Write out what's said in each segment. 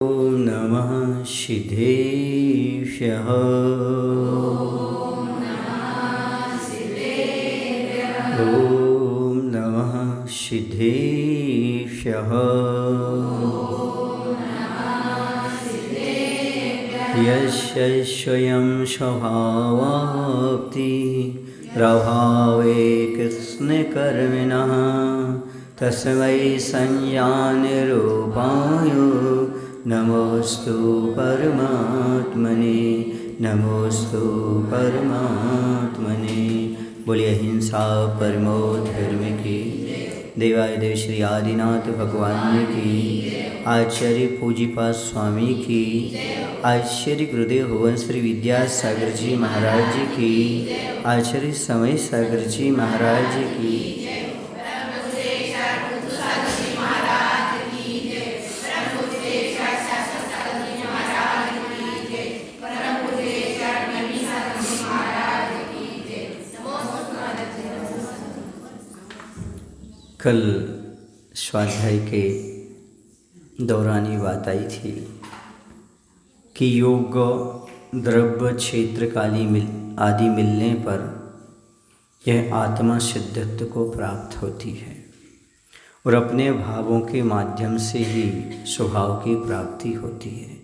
ओम नमः सिद्धेभ्यः। ओम नमः सिद्धेभ्यः। यस्य स्वयं स्वभावाप्ति प्रभावे कृष्णकर्मिणः तस्मै संज्ञानिरूपाय नमोस्तु परमात्मने। नमोस्तु परमात्मने। बोलिए अहिंसा परमो धर्म की। देवादिदेव श्री आदिनाथ भगवान की, आचार्य पूज्यपाद स्वामी की, आचार्य गुरुदेव भुवन श्री विद्यासागर जी महाराज जी की, आचार्य समय सागर जी महाराज जी की। कल स्वाध्याय के दौरान ये बात आई थी कि योग द्रव्य क्षेत्र काली आदि मिलने पर यह आत्मा सिद्धत्व को प्राप्त होती है और अपने भावों के माध्यम से ही स्वभाव की प्राप्ति होती है।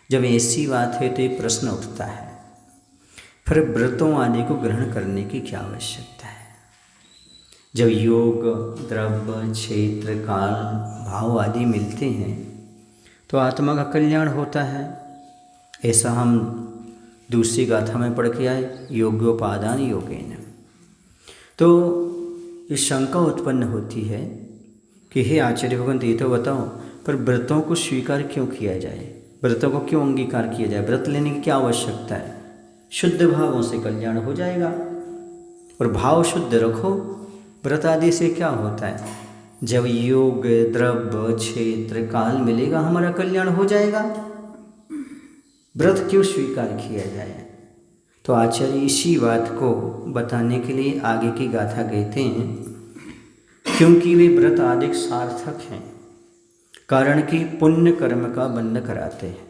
जब ऐसी बात है तो ये प्रश्न उठता है, फिर व्रतों आदि को ग्रहण करने की क्या आवश्यकता है? जब योग द्रव्य क्षेत्र काल भाव आदि मिलते हैं तो आत्मा का कल्याण होता है। ऐसा हम दूसरी गाथा में पढ़ के आए, योग्योपादान योगेन। तो इस शंका उत्पन्न होती है कि हे आचार्य भगवंत, ये तो बताओ, पर व्रतों को स्वीकार क्यों किया जाए? व्रतों को क्यों अंगीकार किया जाए? व्रत लेने की क्या आवश्यकता है? शुद्ध भावों से कल्याण हो जाएगा और भाव शुद्ध रखो। व्रत आदि से क्या होता है? जब योग द्रव्य क्षेत्र काल मिलेगा हमारा कल्याण हो जाएगा। व्रत क्यों स्वीकार किया जाए? तो आचार्य इसी बात को बताने के लिए आगे की गाथा कहते हैं, क्योंकि वे व्रत आदि सार्थक हैं, कारण कि पुण्य कर्म का बंध कराते हैं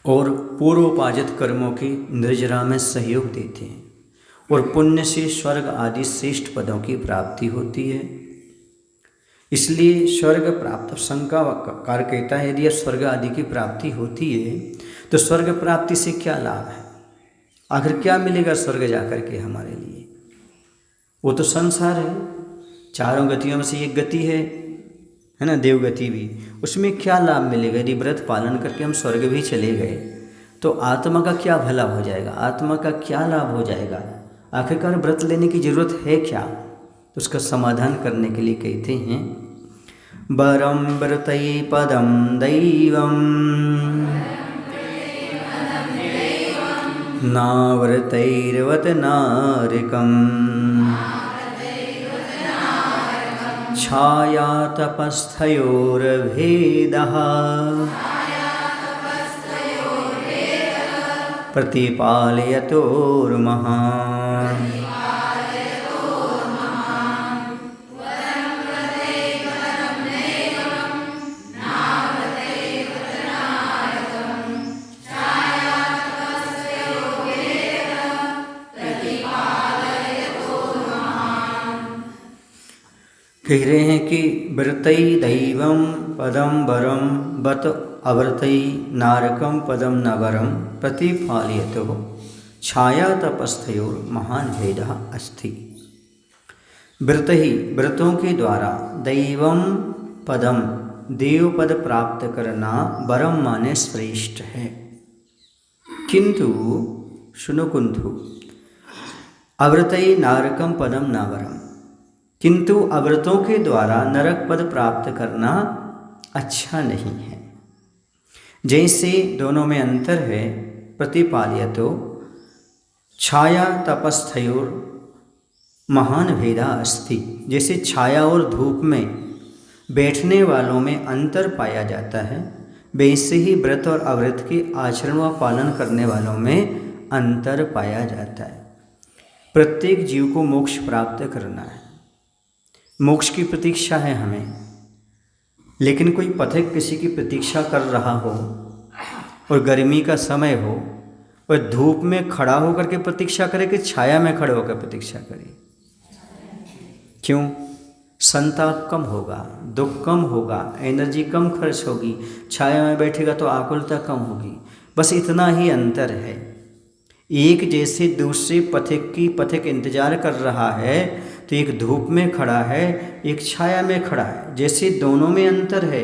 और पूर्वोपार्जित कर्मों की निर्जरा में सहयोग देते हैं और पुण्य से स्वर्ग आदि श्रेष्ठ पदों की प्राप्ति होती है। इसलिए स्वर्ग प्राप्त शंकाकार कहता है, यदि स्वर्ग आदि की प्राप्ति होती है तो स्वर्ग प्राप्ति से क्या लाभ है? आखिर क्या मिलेगा स्वर्ग जाकर के हमारे लिए? वो तो संसार है, चारों गतियों में से एक गति है ना, देवगति भी। उसमें क्या लाभ मिलेगा? यदि व्रत पालन करके हम स्वर्ग भी चले गए तो आत्मा का क्या भला हो जाएगा? आत्मा का क्या लाभ हो जाएगा? आखिरकार व्रत लेने की जरूरत है क्या? तो उसका समाधान करने के लिए कहते हैं, वरम व्रतै पदम दैवम नाव्रतैर्वत नारिकम छाया तपस्थयोर्भेदः प्रतिपालयतोर्महान्। कह रहे हैं कि व्रतै दैवम पदम वरम बत अव्रतै नारकम पदम नवरम प्रतिफालयतो छाया तपस्थयोर महान भेदः अस्ति। व्रत ही व्रतों के द्वारा दैवम पदम देव पद प्राप्त करना वरम माने श्रेष्ठ है, किंतु सुनो कुंतु अव्रतै नारकम पदम नवरम, किंतु अव्रतों के द्वारा नरक पद प्राप्त करना अच्छा नहीं है। जैसे दोनों में अंतर है, प्रतिपालयतो छाया तपस्थयोर महान भेदा अस्ति। जैसे छाया और धूप में बैठने वालों में अंतर पाया जाता है, वैसे ही व्रत और अव्रत के आचरण व पालन करने वालों में अंतर पाया जाता है। प्रत्येक जीव को मोक्ष प्राप्त करना है, मोक्ष की प्रतीक्षा है हमें। लेकिन कोई पथिक किसी की प्रतीक्षा कर रहा हो और गर्मी का समय हो और धूप में खड़ा होकर के प्रतीक्षा करे कि छाया में खड़े होकर प्रतीक्षा करे? क्यों? संताप कम होगा, दुख कम होगा, एनर्जी कम खर्च होगी। छाया में बैठेगा तो आकुलता कम होगी। बस इतना ही अंतर है। एक जैसे दूसरे पथिक इंतजार कर रहा है, तो एक धूप में खड़ा है, एक छाया में खड़ा है। जैसे दोनों में अंतर है,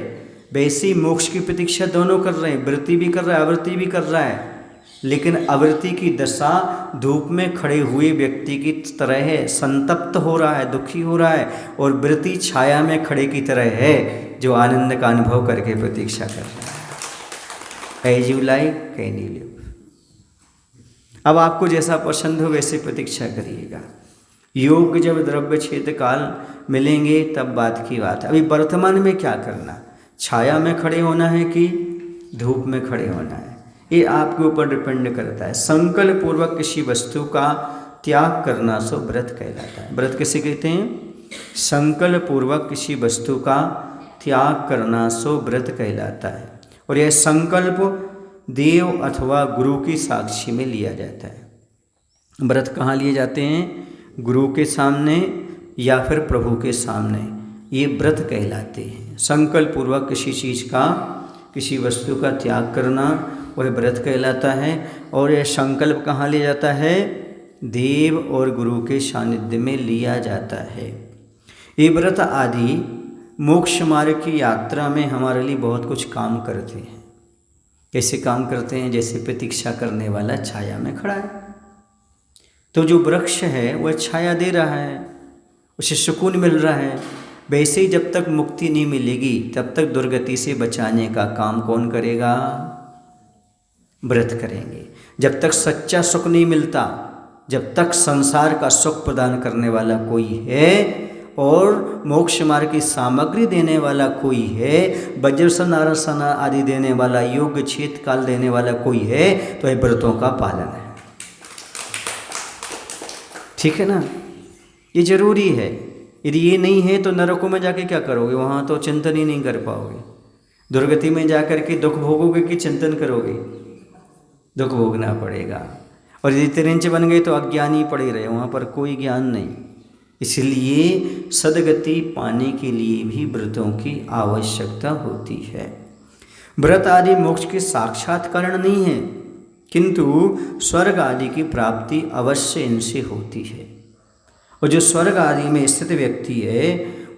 वैसे मोक्ष की प्रतीक्षा दोनों कर रहे हैं। वृत्ति भी कर रहा है, आवृत्ति भी कर रहा है, लेकिन आवृत्ति की दशा धूप में खड़े हुए व्यक्ति की तरह है, संतप्त हो रहा है, दुखी हो रहा है, और वृत्ति छाया में खड़े की तरह है, जो आनंद का अनुभव करके प्रतीक्षा कर रहा है। As you like can you live. अब आपको जैसा पसंद हो वैसे प्रतीक्षा करिएगा। योग जब द्रव्य क्षेत्र काल मिलेंगे तब बात की बात है। अभी वर्तमान में क्या करना, छाया में खड़े होना है कि धूप में खड़े होना है, ये आपके ऊपर डिपेंड करता है। संकल्प पूर्वक किसी वस्तु का त्याग करना सो व्रत कहलाता है। व्रत किसे कहते हैं? संकल्प पूर्वक किसी वस्तु का त्याग करना सो व्रत कहलाता है। और यह संकल्प देव अथवा गुरु की साक्षी में लिया जाता है। व्रत कहाँ लिए जाते हैं? गुरु के सामने या फिर प्रभु के सामने, ये व्रत कहलाते हैं। संकल्प पूर्वक किसी चीज़ का, किसी वस्तु का त्याग करना वह व्रत कहलाता है। और यह संकल्प कहाँ लिया जाता है? देव और गुरु के सानिध्य में लिया जाता है। ये व्रत आदि मोक्ष मार्ग की यात्रा में हमारे लिए बहुत कुछ काम करते हैं। कैसे काम करते हैं? जैसे प्रतीक्षा करने वाला छाया में खड़ा है, तो जो वृक्ष है वह छाया दे रहा है, उसे सुकून मिल रहा है। वैसे ही जब तक मुक्ति नहीं मिलेगी तब तक दुर्गति से बचाने का काम कौन करेगा? व्रत करेंगे। जब तक सच्चा सुख नहीं मिलता, जब तक संसार का सुख प्रदान करने वाला कोई है और मोक्ष मार्ग की सामग्री देने वाला कोई है, वज्रसन आरसन आदि देने वाला, योग क्षेत्र काल देने वाला कोई है, तो ये व्रतों का पालन है। ठीक है ना? ये जरूरी है। यदि ये नहीं है तो नरकों में जाके क्या करोगे? वहाँ तो चिंतन ही नहीं कर पाओगे। दुर्गति में जाकर के दुख भोगोगे कि चिंतन करोगे? दुख भोगना पड़ेगा। और यदि तिरंच बन गए तो अज्ञानी पड़े रहे, वहाँ पर कोई ज्ञान नहीं। इसलिए सदगति पाने के लिए भी व्रतों की आवश्यकता होती है। व्रत आदि मोक्ष के साक्षात कारण नहीं है, किंतु स्वर्ग आदि की प्राप्ति अवश्य इनसे होती है। और जो स्वर्ग आदि में स्थित व्यक्ति है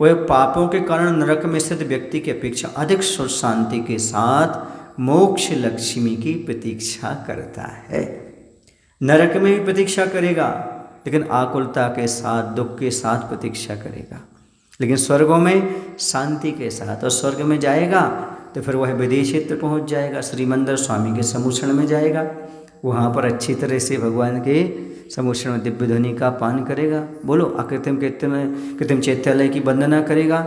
वह पापों के कारण नरक में स्थित व्यक्ति की अपेक्षा अधिक सुख शांति के साथ मोक्ष लक्ष्मी की प्रतीक्षा करता है। नरक में भी प्रतीक्षा करेगा, लेकिन आकुलता के साथ, दुख के साथ प्रतीक्षा करेगा, लेकिन स्वर्गों में शांति के साथ। और स्वर्ग में जाएगा तो फिर वह विदेह क्षेत्र पहुँच जाएगा, श्रीमंदिर स्वामी के समूषण में जाएगा, वहाँ पर अच्छी तरह से भगवान के समूषण में दिव्य ध्वनि का पान करेगा। बोलो, कृत्रिम चैत्यालय की वंदना करेगा।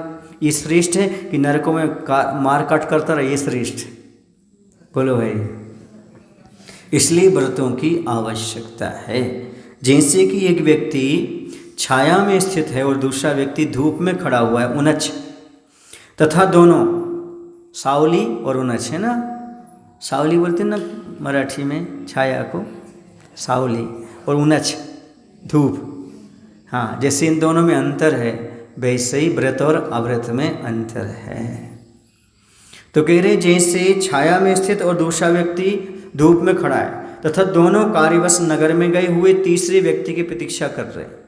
ये श्रेष्ठ है कि नरकों में मार काट करता रहे? ये श्रेष्ठ? बोलो भाई। इसलिए व्रतों की आवश्यकता है। जैसे कि एक व्यक्ति छाया में स्थित है और दूसरा व्यक्ति धूप में खड़ा हुआ है, उनच, तथा दोनों सावली और उनच है ना, सावली बोलते हैं ना मराठी में छाया को, सावली, और उनच धूप। हाँ, जैसे इन दोनों में अंतर है वैसे ही व्रत और अव्रत में अंतर है। तो कह रहे जैसे छाया में स्थित और दूसरा व्यक्ति धूप में खड़ा है तथा दोनों कार्यवश नगर में गए हुए तीसरे व्यक्ति की प्रतीक्षा कर रहे हैं।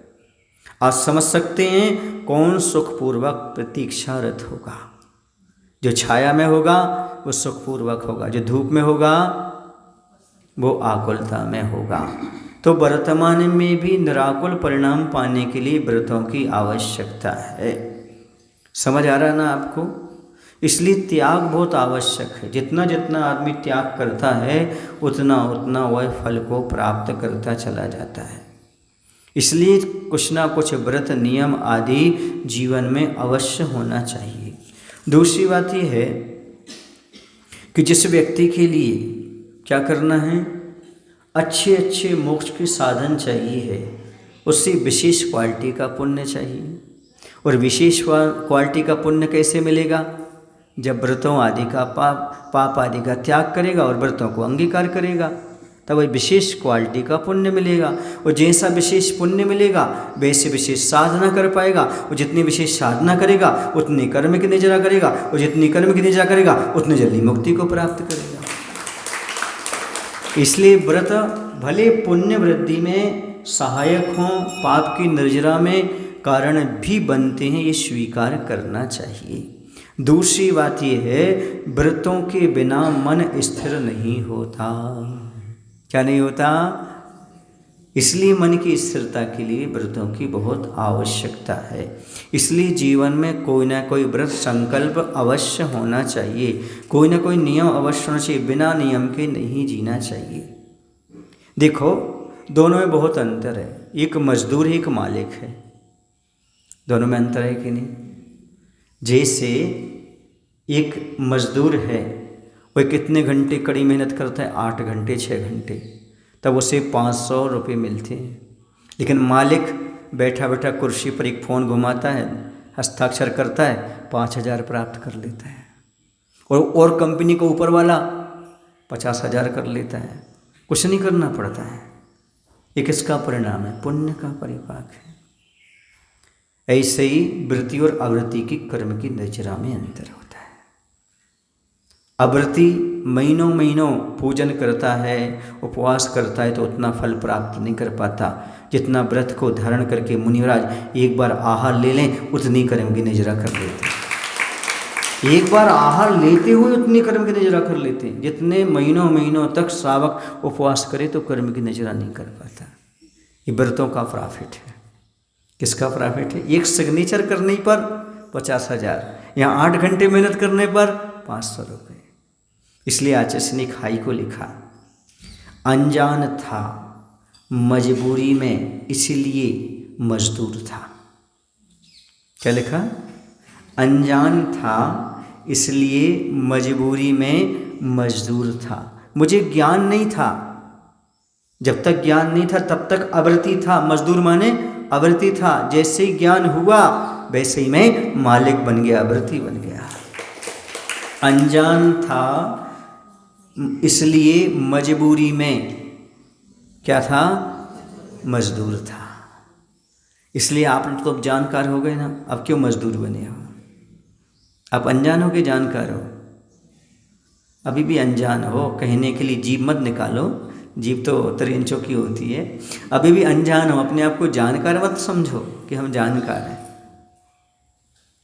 आप समझ सकते हैं कौन सुखपूर्वक प्रतीक्षारत होगा। जो छाया में होगा वो सुखपूर्वक होगा, जो धूप में होगा वो आकुलता में होगा। तो वर्तमान में भी निराकुल परिणाम पाने के लिए व्रतों की आवश्यकता है। समझ आ रहा है ना आपको? इसलिए त्याग बहुत आवश्यक है। जितना जितना आदमी त्याग करता है उतना उतना वह फल को प्राप्त करता चला जाता है। इसलिए कुछ ना कुछ व्रत नियम आदि जीवन में अवश्य होना चाहिए। दूसरी बात यह है कि जिस व्यक्ति के लिए क्या करना है, अच्छे अच्छे मोक्ष के साधन चाहिए है, उससे विशेष क्वालिटी का पुण्य चाहिए। और विशेष क्वालिटी का पुण्य कैसे मिलेगा? जब व्रतों आदि का पाप आदि का त्याग करेगा और व्रतों को अंगीकार करेगा, तब वही विशेष क्वालिटी का पुण्य मिलेगा। और जैसा विशेष पुण्य मिलेगा वैसे विशेष साधना कर पाएगा, और जितनी विशेष साधना करेगा उतनी कर्म की निजरा करेगा, और जितनी कर्म की निजरा करेगा उतनी जल्दी मुक्ति को प्राप्त करेगा। इसलिए व्रत भले पुण्य वृद्धि में सहायक हों, पाप की निर्जरा में कारण भी बनते हैं, ये स्वीकार करना चाहिए। दूसरी बात यह है, व्रतों के बिना मन स्थिर नहीं होता। क्या नहीं होता? इसलिए मन की स्थिरता के लिए व्रतों की बहुत आवश्यकता है। इसलिए जीवन में कोई ना कोई व्रत संकल्प अवश्य होना चाहिए, कोई ना कोई नियम अवश्य होना चाहिए। बिना नियम के नहीं जीना चाहिए। देखो, दोनों में बहुत अंतर है। एक मजदूर है, एक मालिक है। दोनों में अंतर है कि नहीं? जैसे एक मजदूर है, वह कितने घंटे कड़ी मेहनत करता है? 8 घंटे 6 घंटे, तब उसे 500 रुपये मिलते हैं। लेकिन मालिक बैठा बैठा कुर्सी पर एक फ़ोन घुमाता है, हस्ताक्षर करता है, 5000 प्राप्त कर लेता है। और कंपनी को ऊपर वाला 50,000 कर लेता है। कुछ नहीं करना पड़ता है। ये किसका परिणाम है? पुण्य का परिपाक है। ऐसे ही वृत्ति और आवृत्ति की कर्म की नजरा में अंतर होता है। आवृत्ति महीनों महीनों पूजन करता है, उपवास करता है, तो उतना फल प्राप्त नहीं कर पाता जितना व्रत को धारण करके मुनिवराज एक बार आहार ले लें उतनी कर्म की नजरा कर लेते हैं। एक बार आहार लेते हुए उतनी कर्म की नजरा कर लेते हैं। जितने महीनों महीनों तक श्रावक उपवास करे तो कर्म की नजरा नहीं कर पाता। ये व्रतों का प्रॉफिट है। किसका प्रॉफिट है? एक सिग्नेचर करने पर 50,000, यहाँ 8 घंटे मेहनत करने पर 500 रुपये। इसलिए आचार्य ने खाई को लिखा, अनजान था मजबूरी में इसलिए मजदूर था। क्या लिखा? अनजान था इसलिए मजबूरी में मजदूर था। मुझे ज्ञान नहीं था। जब तक ज्ञान नहीं था तब तक आवृत्ति था। मजदूर माने आवृत्ति था। जैसे ही ज्ञान हुआ वैसे ही मैं मालिक बन गया, आवृत्ति बन गया। अनजान था इसलिए मजबूरी में क्या था? मजदूर था। इसलिए आप तो अब जानकार हो गए ना, अब क्यों मजदूर बने हो? आप अनजान हो के जानकार हो? अभी भी अनजान हो, कहने के लिए जीभ मत निकालो, जीभ तो तरेंचों की होती है। अभी भी अनजान हो, अपने आप को जानकार मत समझो कि हम जानकार हैं।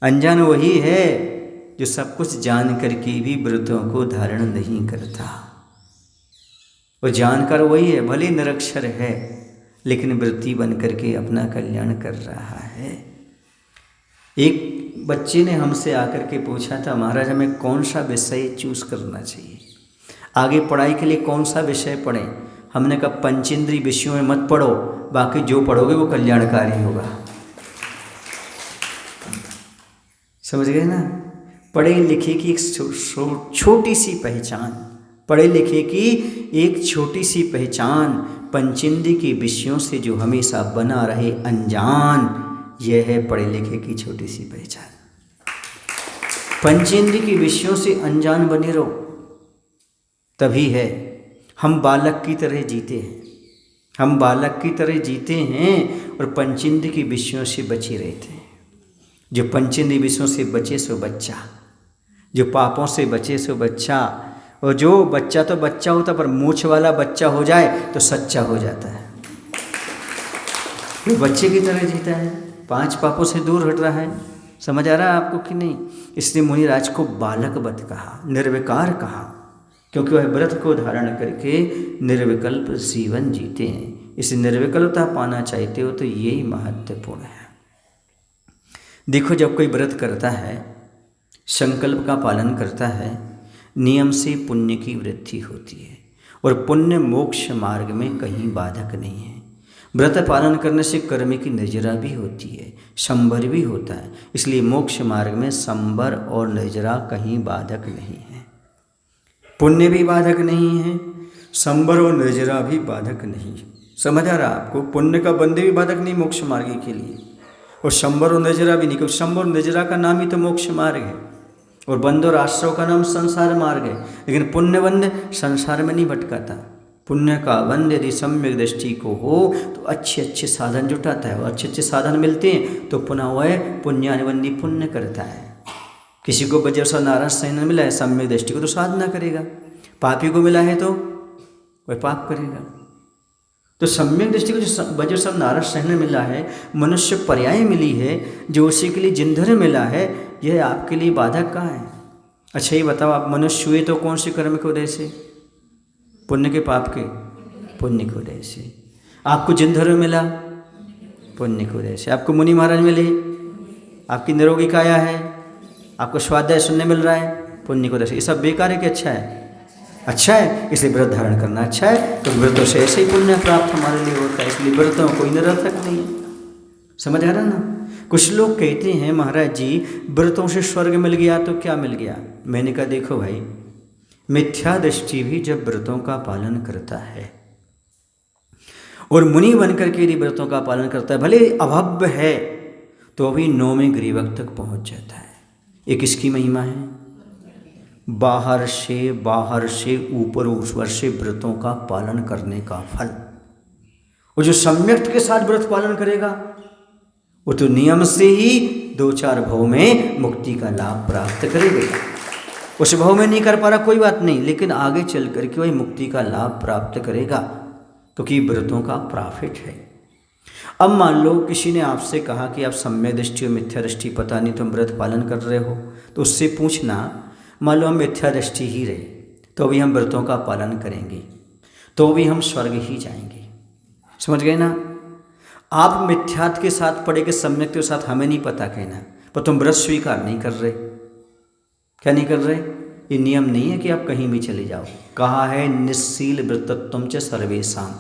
अनजान वही है जो सब कुछ जान करके भी व्रतों को धारण नहीं करता। वो जानकार वही है, भले निरक्षर है लेकिन वृत्ति बन करके अपना कल्याण कर रहा है। एक बच्चे ने हमसे आकर के पूछा था, महाराज हमें कौन सा विषय चूज करना चाहिए, आगे पढ़ाई के लिए कौन सा विषय पढ़ें? हमने कहा पंचेंद्रिय विषयों में मत पढ़ो, बाकी जो पढ़ोगे वो कल्याणकारी होगा। समझ गए ना? पढ़े लिखे की एक छोटी सी पहचान, पढ़े लिखे की एक छोटी सी पहचान, पंचेंद्रिय के विषयों से जो हमेशा बना रहे अनजान, यह है पढ़े लिखे की छोटी सी पहचान। पंचेंद्रिय के विषयों से अनजान बने रहो, तभी है हम बालक की तरह जीते हैं। हम बालक की तरह जीते हैं और पंचेंद्रिय के विषयों से बचे रहते हैं। जो पंचेंद्रिय विषयों से बचे सो बच्चा, जो पापों से बचे सो बच्चा। और जो बच्चा तो बच्चा होता पर मूछ वाला बच्चा हो जाए तो सच्चा हो जाता है। वो बच्चे की तरह जीता है, 5 पापों से दूर हट रहा है। समझ आ रहा है आपको कि नहीं? इसलिए मुनिराज को बालक वत कहा, निर्विकार कहा, क्योंकि वह व्रत को धारण करके निर्विकल्प जीवन जीते हैं। इस निर्विकल्पता पाना चाहते हो तो यही महत्वपूर्ण है। देखो, जब कोई व्रत करता है, संकल्प का पालन करता है, नियम से पुण्य की वृद्धि होती है और पुण्य मोक्ष मार्ग में कहीं बाधक नहीं है। व्रत पालन करने से कर्म की निर्जरा भी होती है, संबर भी होता है। इसलिए मोक्ष मार्ग में संबर और निर्जरा कहीं बाधक नहीं है। पुण्य भी बाधक नहीं है, संबर और निर्जरा भी बाधक नहीं है। समझ आ रहा आपको? पुण्य का बंधे भी बाधक नहीं मोक्ष मार्ग के लिए, और संबर और निर्जरा भी नहीं, क्योंकि संबर और निर्जरा का नाम ही तो मोक्ष मार्ग है। और बंध और आश्रव का नाम संसार मार्ग है। लेकिन पुण्य बंध संसार में नहीं भटकाता। पुण्य का बंध यदि सम्यक दृष्टि को हो तो अच्छे अच्छे साधन जुटाता है, और अच्छे अच्छे साधन मिलते हैं तो पुनः वह पुण्यानुबंधी पुण्य करता है। किसी को वज्रसा नारायण सहन मिला है सम्यक दृष्टि को तो साधना करेगा, पापी को मिला है तो वह पाप करेगा। तो सम्यक दृष्टि को जो वज्रसा नारायण सहन मिला है, मनुष्य पर्याय मिली है, जो उसी के लिए जिंधर मिला है, यह आपके लिए बाधक कहाँ है? अच्छा ये बताओ, आप मनुष्य हुए तो कौन से कर्म के उदय से? पुण्य के पाप के? पुण्य के उदय से। आपको जिंधर मिला पुण्य के उदय से। आपको मुनि महाराज मिले, आपकी निरोगी काया है, आपको स्वाध्याय सुनने मिल रहा है, पुण्य को दशा। ये सब बेकार है कि अच्छा है? अच्छा है, इसलिए व्रत धारण करना अच्छा है। तो व्रतों से ऐसे ही पुण्य प्राप्त हमारे लिए होता है, इसलिए व्रतों कोई निरर्थक नहीं है। समझ आ रहा ना? कुछ लोग कहते हैं महाराज जी व्रतों से स्वर्ग मिल गया तो क्या मिल गया? मैंने कहा देखो भाई, मिथ्या दृष्टि भी जब व्रतों का पालन करता है और मुनि बनकर के यदि व्रतों का पालन करता है, भले अभव्य है तो भी 9वें ग्रीवक तक पहुंच जाता है। ये किसकी महिमा है? बाहर से ऊपर से व्रतों का पालन करने का फल। और जो सम्यक के साथ व्रत पालन करेगा वो तो नियम से ही 2-4 भव में मुक्ति का लाभ प्राप्त करेगा। उस भव में नहीं कर पा रहा कोई बात नहीं, लेकिन आगे चल करके वही मुक्ति का लाभ प्राप्त करेगा, क्योंकि व्रतों का प्रॉफिट है। अब मान लो किसी ने आपसे कहा कि आप सम्यक दृष्टि और मिथ्या दृष्टि पता नहीं तुम व्रत पालन कर रहे हो, तो उससे पूछना, मान लो हम मिथ्या दृष्टि ही रहे तो भी हम व्रतों का पालन करेंगे, तो भी हम स्वर्ग ही जाएंगे। समझ गए ना? आप मिथ्यात के साथ पढ़े के सम्यक के साथ हमें नहीं पता कहना, पर तुम व्रत स्वीकार नहीं कर रहे। क्या नहीं कर रहे? ये नियम नहीं है कि आप कहीं भी चले जाओ। कहा है निस्सील व्रतत्वम च सर्वेशाम।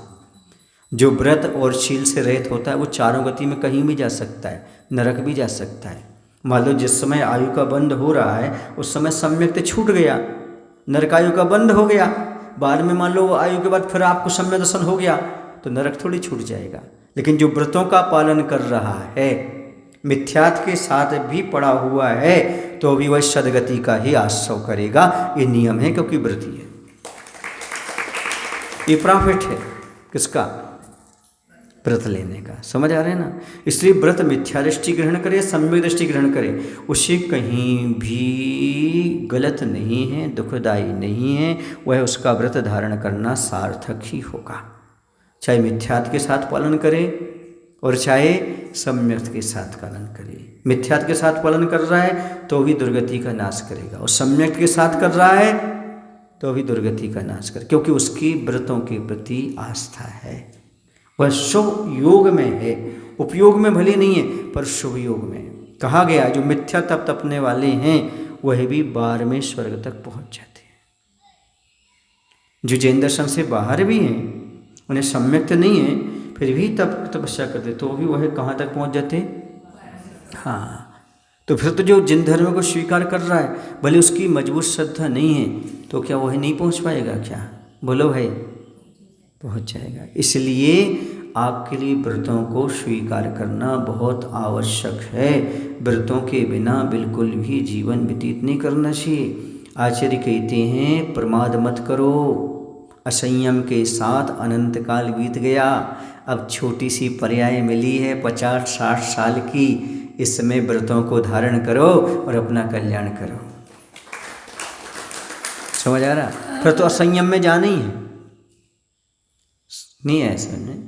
जो व्रत और शील से रहित होता है वो चारों गति में कहीं भी जा सकता है, नरक भी जा सकता है। मान लो जिस समय आयु का बंध हो रहा है उस समय सम्यक तो छूट गया, नरक आयु का बंध हो गया, बाद में मान लो आयु के बाद फिर आपको सम्यक दर्शन हो गया तो नरक थोड़ी छूट जाएगा। लेकिन जो व्रतों का पालन कर रहा है, मिथ्यात के साथ भी पड़ा हुआ है, तो भी वह सदगति का ही आश्रय करेगा। ये नियम है, क्योंकि व्रती है, ये प्रॉफिट है। किसका? व्रत लेने का। समझ आ रहे हैं ना? इसलिए व्रत मिथ्या दृष्टि ग्रहण करे, सम्यक दृष्टि ग्रहण करे, उसे कहीं भी गलत नहीं है, दुखदायी नहीं है। वह उसका व्रत धारण करना सार्थक ही होगा, चाहे मिथ्यात के साथ पालन करे और चाहे सम्यक के साथ पालन करे। मिथ्यात के साथ पालन कर रहा है तो भी दुर्गति का नाश करेगा, और सम्यक के साथ कर रहा है तो भी दुर्गति का नाश करे, क्योंकि उसकी व्रतों के प्रति आस्था है। वह शुभ योग में है, उपयोग में भले नहीं है पर शुभ योग में। कहा गया जो मिथ्या तप तपने वाले हैं वह भी 12वें स्वर्ग तक पहुंच जाते हैं। जो जैन दर्शन से बाहर भी हैं, उन्हें सम्यक तो नहीं है, फिर भी तपस्या करते तो भी वह कहाँ तक पहुंच जाते? हाँ, तो फिर तो जो जिन धर्म को स्वीकार कर रहा है, भले उसकी मजबूत श्रद्धा नहीं है, तो क्या वह नहीं पहुंच पाएगा? क्या बोलो भाई? पहुंच जाएगा। इसलिए आपके लिए व्रतों को स्वीकार करना बहुत आवश्यक है। व्रतों के बिना बिल्कुल भी जीवन व्यतीत नहीं करना चाहिए। आचार्य कहते हैं प्रमाद मत करो, असंयम के साथ अनंत काल बीत गया, अब छोटी सी पर्याय मिली है 50-60 साल की, इस समय व्रतों को धारण करो और अपना कल्याण करो। समझ आ रहा? फिर तो असंयम में जाना ही है, नहीं है ऐसा नहीं।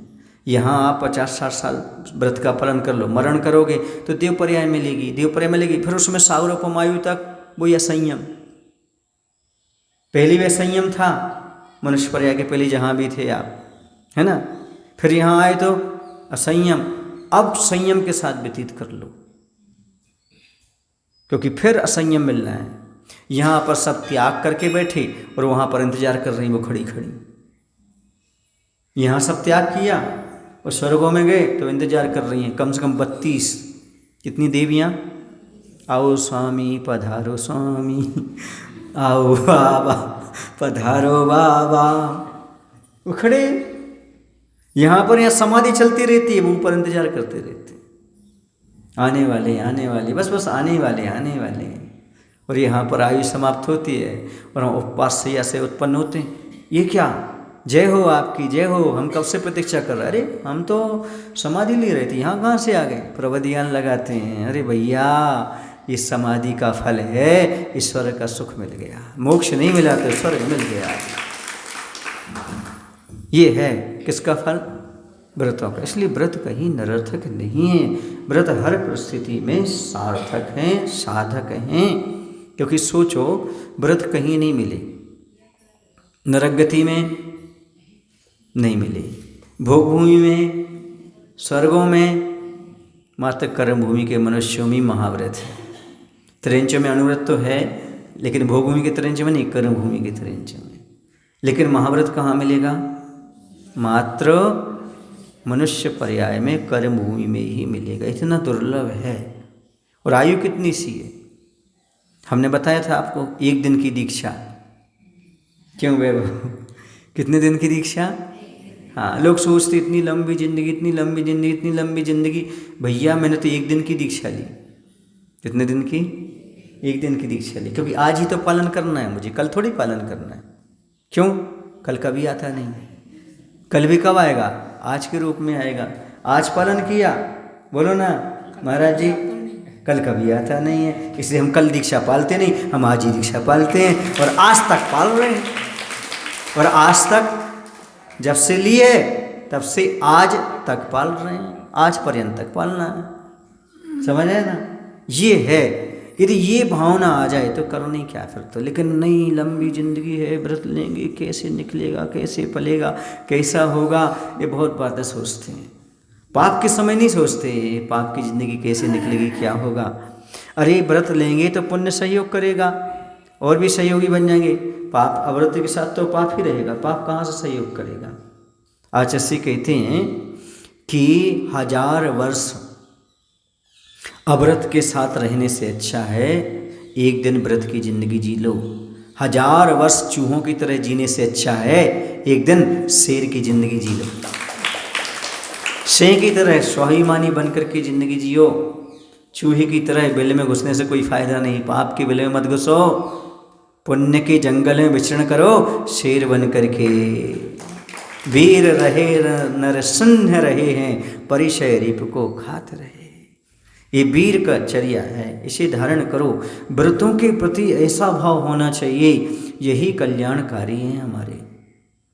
यहाँ आप 50-60 साल व्रत का पालन कर लो, मरण करोगे तो देव पर्याय मिलेगी, देव पर्याय मिलेगी, फिर उसमें साउरपमायु तक वही असंयम। पहले भी असंयम था मनुष्य पर्याय के पहले जहाँ भी थे आप, है ना? फिर यहाँ आए तो असंयम, अब संयम के साथ व्यतीत कर लो, क्योंकि फिर असंयम मिलना है। यहाँ पर सब त्याग करके बैठे और वहाँ पर इंतजार कर रही वो खड़ी खड़ी। यहाँ सब त्याग किया और स्वर्गों में गए तो इंतजार कर रही हैं कम से कम 32 कितनी देवियाँ, आओ स्वामी पधारो स्वामी, आओ बाबा पधारो बाबा, वो खड़े। यहाँ पर यहाँ समाधि चलती रहती है, वो ऊपर इंतजार करते रहते, आने वाले बस आने वाले। और यहाँ पर आयु समाप्त होती है और हम उपवास शैया से उत्पन्न होते हैं। ये क्या, जय हो आपकी, जय हो, हम कब से प्रतीक्षा कर रहे, अरे हम तो समाधि ले रहे थे, यहाँ कहाँ से आ गए, प्रबंधियान लगाते हैं। अरे भैया ये समाधि का फल है, ईश्वर का सुख मिल गया, मोक्ष नहीं मिला तो स्वर्ग मिल गया। ये है किसका फल, व्रतों का। इसलिए व्रत कहीं निरर्थक नहीं है, व्रत हर परिस्थिति में सार्थक हैं, साधक हैं। क्योंकि सोचो व्रत कहीं नहीं मिले, नरक में नहीं मिले, भोग भूमि में, स्वर्गों में, मात्र कर्म भूमि के मनुष्यों में महाव्रत है। त्रिंच में अनुव्रत तो है, लेकिन भोग भूमि के त्रिंच में नहीं, कर्म भूमि के त्रिंच में। लेकिन महाव्रत कहाँ मिलेगा, मात्र मनुष्य पर्याय में कर्म भूमि में ही मिलेगा, इतना दुर्लभ है। और आयु कितनी सी है, हमने बताया था आपको, 1 दिन की दीक्षा। क्यों वैभव, कितने दिन की दीक्षा? हाँ, लोग सोचते इतनी लंबी जिंदगी, इतनी लंबी जिंदगी, इतनी लंबी जिंदगी। भैया मैंने तो 1 दिन की दीक्षा ली। कितने दिन की? 1 दिन की दीक्षा ली, क्योंकि आज ही तो पालन करना है मुझे, कल थोड़ी पालन करना है। क्यों? कल कभी आता नहीं, कल भी कब आएगा, आज के रूप में आएगा। आज पालन किया, बोलो ना महाराज जी, कल कभी आता नहीं है। इसलिए हम कल दीक्षा पालते नहीं, हम आज ही दीक्षा पालते हैं और आज तक पाल रहे हैं। और आज तक जब से लिए तब से आज तक पाल रहे हैं, आज पर्यंत तक पालना है। समझ आए ना, ये है। यदि ये भावना आ जाए तो करने क्या फिर तो। लेकिन नहीं, लंबी जिंदगी है, व्रत लेंगे, कैसे निकलेगा, कैसे पलेगा, कैसा होगा, ये बहुत बातें सोचते हैं। पाप के समय नहीं सोचते, पाप की जिंदगी कैसे निकलेगी, क्या होगा। अरे व्रत लेंगे तो पुण्य सहयोग करेगा, और भी सहयोगी बन जाएंगे। पाप, अव्रत के साथ तो पाप ही रहेगा, पाप कहाँ से सहयोग करेगा। आचार्य कहते हैं कि 1000 वर्ष अव्रत के साथ रहने से अच्छा है 1 दिन व्रत की जिंदगी जी लो। 1000 वर्ष चूहों की तरह जीने से अच्छा है 1 दिन शेर की जिंदगी जी लो। शेर की तरह स्वाभिमानी बनकर के जिंदगी जियो, चूहे की तरह बिल में घुसने से कोई फायदा नहीं। पाप के बिल में मत घुसो, पुण्य के जंगल में विचरण करो, शेर बन करके। वीर रहे नरसिंह रहे हैं, परिचय रिप को खात रहे। ये वीर का चर्या है, इसे धारण करो। व्रतों के प्रति ऐसा भाव होना चाहिए, यही कल्याणकारी है हमारे।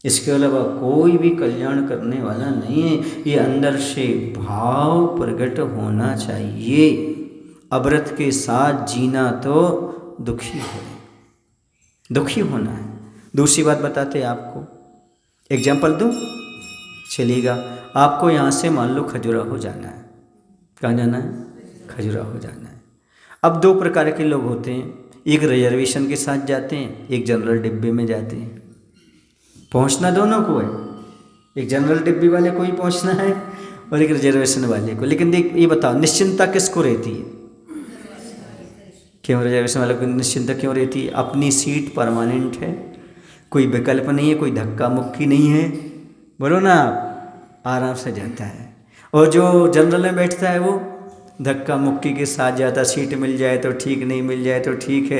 इसके अलावा कोई भी कल्याण करने वाला नहीं है। ये अंदर से भाव प्रकट होना चाहिए। अव्रत के साथ जीना तो दुखी है, दुखी होना है। दूसरी बात बताते हैं आपको, एग्जाम्पल दूँ, चलिएगा। आपको यहाँ से मान लो खजुराहो जाना है। कहाँ जाना है? खजुराहो जाना है। अब 2 प्रकार के लोग होते हैं, एक रिजर्वेशन के साथ जाते हैं, एक जनरल डिब्बे में जाते हैं। पहुंचना दोनों को है, एक जनरल डिब्बे वाले को ही पहुंचना है और एक रिजर्वेशन वाले को। लेकिन देख, ये बताओ निश्चिंता किसको रहती है? क्यों रिजर्वेशन वाले को निश्चिंता क्यों रहती है? अपनी सीट परमानेंट है, कोई विकल्प नहीं है, कोई धक्का मुक्की नहीं है, बोलो ना, आराम से जाता है। और जो जनरल में बैठता है वो धक्का मुक्की के साथ जाता, सीट मिल जाए तो ठीक, नहीं मिल जाए तो ठीक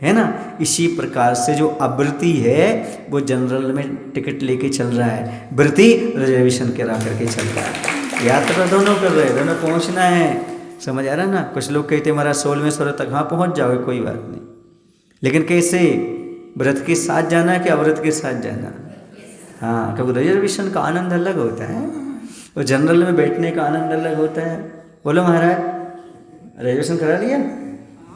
है ना। इसी प्रकार से जो अव्रती है वो जनरल में टिकट लेके चल रहा है, व्रती रिजर्वेशन करा करके चल रहा है। यात्रा दोनों कर रहे हैं, दोनों पहुंचना है। समझ आ रहा है ना। कुछ लोग कहते हैं महाराज 16वें तक, हाँ पहुंच जाओगे, कोई बात नहीं। लेकिन कैसे? व्रत के साथ जाना है कि अव्रत के साथ जाना? हाँ, क्योंकि रिजर्वेशन का आनंद अलग होता है और जनरल में बैठने का आनंद अलग होता है। बोलो महाराज, रिजर्वेशन करा लिया?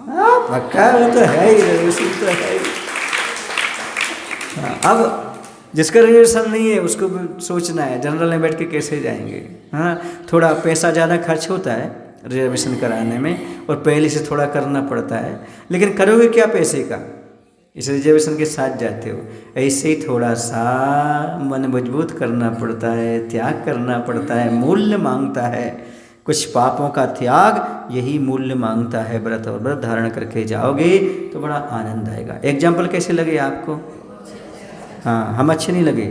हाँ पक्का, वो तो है ही, रिजर्वेशन तो है ही। हाँ, अब जिसका रिजर्वेशन नहीं है उसको सोचना है जनरल में बैठ के कैसे जाएंगे। हाँ, थोड़ा पैसा ज़्यादा खर्च होता है रिजर्वेशन कराने में और पहले से थोड़ा करना पड़ता है, लेकिन करोगे क्या पैसे का? इस रिजर्वेशन के साथ जाते हो। ऐसे ही थोड़ा सा मन मजबूत करना पड़ता है, त्याग करना पड़ता है, मूल्य मांगता है। कुछ पापों का त्याग यही मूल्य मांगता है। व्रत और व्रत धारण करके जाओगे तो बड़ा आनंद आएगा। एग्जाम्पल कैसे लगे आपको? हाँ, हम अच्छे नहीं लगे?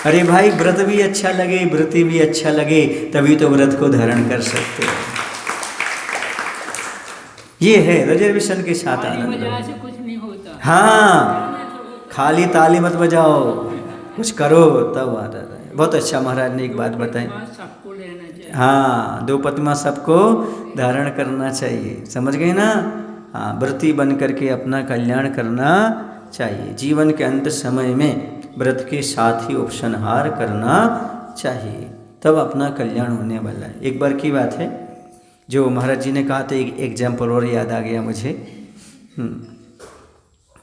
अरे भाई, व्रत भी अच्छा लगे, व्रती भी अच्छा लगे, तभी तो व्रत को धारण कर सकते हो। ये है रिजर्वेशन के साथ आनंद लो। से कुछ नहीं होता। हाँ, खाली ताली मत बजाओ, कुछ करो तब आता है। बहुत अच्छा महाराज ने एक बात बताई। सबको लेना चाहिए। हाँ, दो प्रतिमा सबको धारण करना चाहिए, समझ गए ना। हाँ, व्रती बन करके अपना कल्याण करना चाहिए। जीवन के अंत समय में व्रत के साथ ही उपसंहार करना चाहिए, तब अपना कल्याण होने वाला है। एक बार की बात है, जो महाराज जी ने कहा था, एक एग्जाम्पल और याद आ गया मुझे।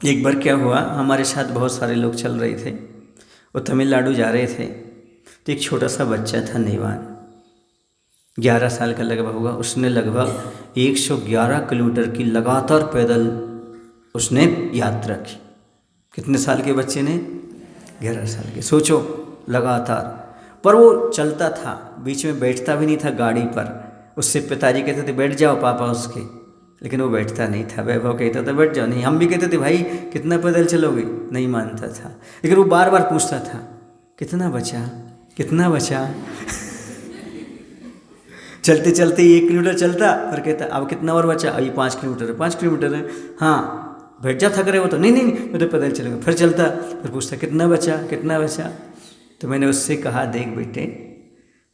एक बार क्या हुआ, हमारे साथ बहुत सारे लोग चल रहे थे, वो तमिलनाडु जा रहे थे। तो एक छोटा सा बच्चा था, नेवान, 11 साल का लगभग हुआ। उसने लगभग 111 किलोमीटर की लगातार पैदल उसने यात्रा की। कितने साल के बच्चे ने? 11 साल के। सोचो, लगातार। पर वो चलता था, बीच में बैठता भी नहीं था गाड़ी पर। उससे पिताजी कहते थे बैठ जाओ पापा उसके, लेकिन वो बैठता नहीं था। वैभव कहता था बैठ जाओ, नहीं। हम भी कहते थे भाई कितना पैदल चलोगे, नहीं मानता था। लेकिन वो बार बार पूछता था कितना बचा, कितना बचा। चलते चलते 1 किलोमीटर चलता, फिर कहता अब कितना और बचा, अभी 5 किलोमीटर है, 5 किलोमीटर है। हाँ, बैठ जा, थक रहे हो तो, नहीं नहीं मैं तो पैदल चलूँगा। फिर चलता, फिर पूछता कितना बचा, कितना बचा। तो मैंने उससे कहा देख बेटे,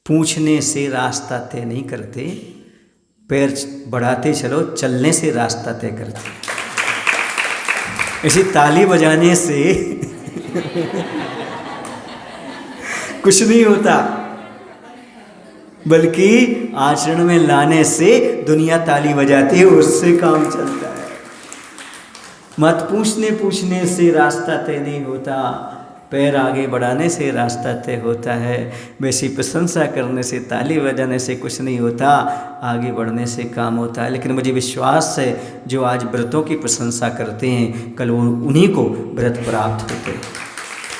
पूछने से रास्ता तय नहीं करते, पैर बढ़ाते चलो, चलने से रास्ता तय करते। ऐसी ताली बजाने से कुछ नहीं होता, बल्कि आचरण में लाने से दुनिया ताली बजाती है, उससे काम चलता है। मत पूछने से रास्ता तय नहीं होता, पैर आगे बढ़ाने से रास्ता तय होता है। वैसी प्रशंसा करने से, ताली बजाने से कुछ नहीं होता, आगे बढ़ने से काम होता है। लेकिन मुझे विश्वास है जो आज व्रतों की प्रशंसा करते हैं, कल वो उन्हीं को व्रत प्राप्त होते हैं।